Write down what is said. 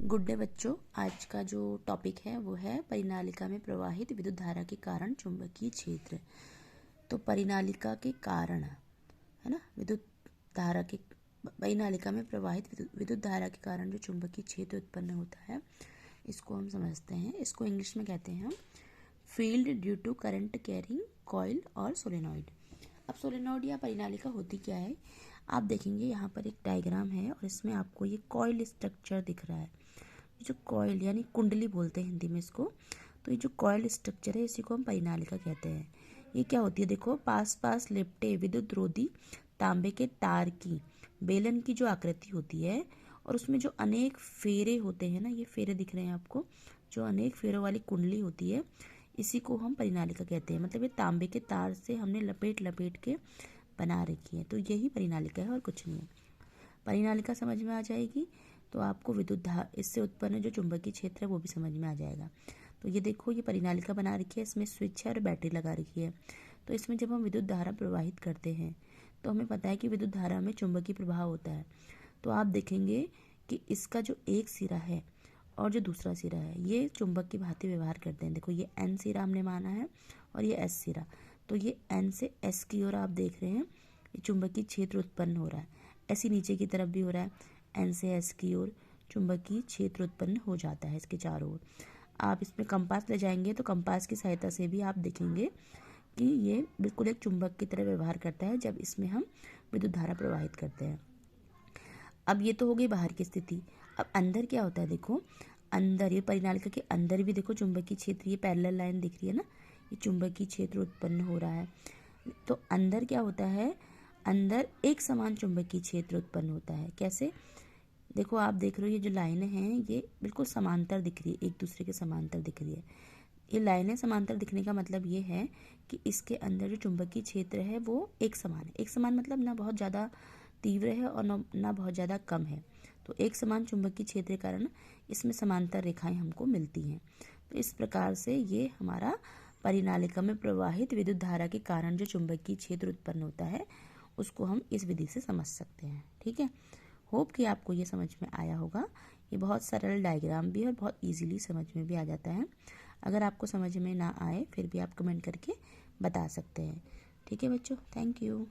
Good day बच्चों। आज का जो टॉपिक है वो है परिनालिका में प्रवाहित विद्युत धारा के कारण चुंबकीय क्षेत्र। तो परिनालिका के कारण है ना, विद्युत धारा के परिनालिका में प्रवाहित विद्युत धारा के कारण जो चुंबकीय क्षेत्र उत्पन्न होता है, इसको हम समझते हैं। इसको इंग्लिश में कहते हैं हम field due to current carrying coil और सोलेनॉइड। अब सोलेनॉइड या परिनालिका होती क्या है, आप देखेंगे यहाँ पर एक डायग्राम है और इसमें आपको ये कॉइल स्ट्रक्चर दिख रहा है। जो कॉइल यानी कुंडली बोलते हैं हिंदी में इसको। तो ये जो कॉइल स्ट्रक्चर है इसी को हम परिनालिका कहते हैं। ये क्या होती है, देखो पास पास लिपटे विद्युत रोधी तांबे के तार की बेलन की जो आकृति होती है और उसमें जो अनेक फेरे होते हैं ना, ये फेरे दिख रहे हैं आपको, जो अनेक फेरों वाली कुंडली होती है इसी को हम परिनालिका कहते हैं। मतलब ये तांबे के तार से हमने लपेट लपेट के बना रखी है, तो यही परिनालिका है और कुछ नहीं है। परिनालिका समझ में आ जाएगी तो आपको विद्युत धारा इससे उत्पन्न जो चुंबकीय क्षेत्र है वो भी समझ में आ जाएगा। तो ये देखो, ये परिनालिका बना रखी है, इसमें स्विच है और बैटरी लगा रखी है। तो इसमें जब हम विद्युत धारा प्रवाहित करते हैं तो हमें पता है कि विद्युत धारा में चुंबकीय प्रभाव होता है। तो आप देखेंगे कि इसका जो एक सिरा है और जो दूसरा सिरा है ये चुंबक की भांति व्यवहार करते हैं। देखो ये एन सिरा हमने माना है और ये एस सिरा, तो ये एन से एस की ओर आप देख रहे हैं ये चुंबकीय क्षेत्र उत्पन्न हो रहा है। ऐसी नीचे की तरफ भी हो रहा है, एन से एस की ओर चुंबकीय क्षेत्र उत्पन्न हो जाता है इसके चारों ओर। आप इसमें कंपास ले जाएंगे तो कंपास की सहायता से भी आप देखेंगे कि ये बिल्कुल एक चुंबक की तरह व्यवहार करता है जब इसमें हम विद्युत धारा प्रवाहित करते हैं। अब ये तो हो गई बाहर की स्थिति। अब अंदर क्या होता है, देखो अंदर ये परिनालिका के अंदर भी देखो चुंबकीय क्षेत्र, ये पैरेलल लाइन दिख रही है ना, ये चुंबकीय क्षेत्र उत्पन्न हो रहा है। तो अंदर क्या होता है, अंदर एक समान चुंबकीय क्षेत्र उत्पन्न होता है। कैसे, देखो आप देख रहे हो ये जो लाइनें हैं ये बिल्कुल समांतर दिख रही है, एक दूसरे के समांतर दिख रही है। ये लाइनें समांतर दिखने का मतलब ये है कि इसके अंदर जो चुंबकीय क्षेत्र है वो एक समान है। एक समान मतलब ना बहुत ज़्यादा तीव्र है और ना बहुत ज़्यादा कम है। तो एक समान चुंबकीय क्षेत्र के कारण इसमें समांतर रेखाएं हमको मिलती हैं। तो इस प्रकार से ये हमारा परिनालिका में प्रवाहित विद्युत धारा के कारण जो चुंबकीय क्षेत्र उत्पन्न होता है उसको हम इस विधि से समझ सकते हैं। ठीक है, होप कि आपको ये समझ में आया होगा। ये बहुत सरल डायग्राम भी है और बहुत इजीली समझ में भी आ जाता है। अगर आपको समझ में ना आए फिर भी आप कमेंट करके बता सकते हैं। ठीक है बच्चों, थैंक यू।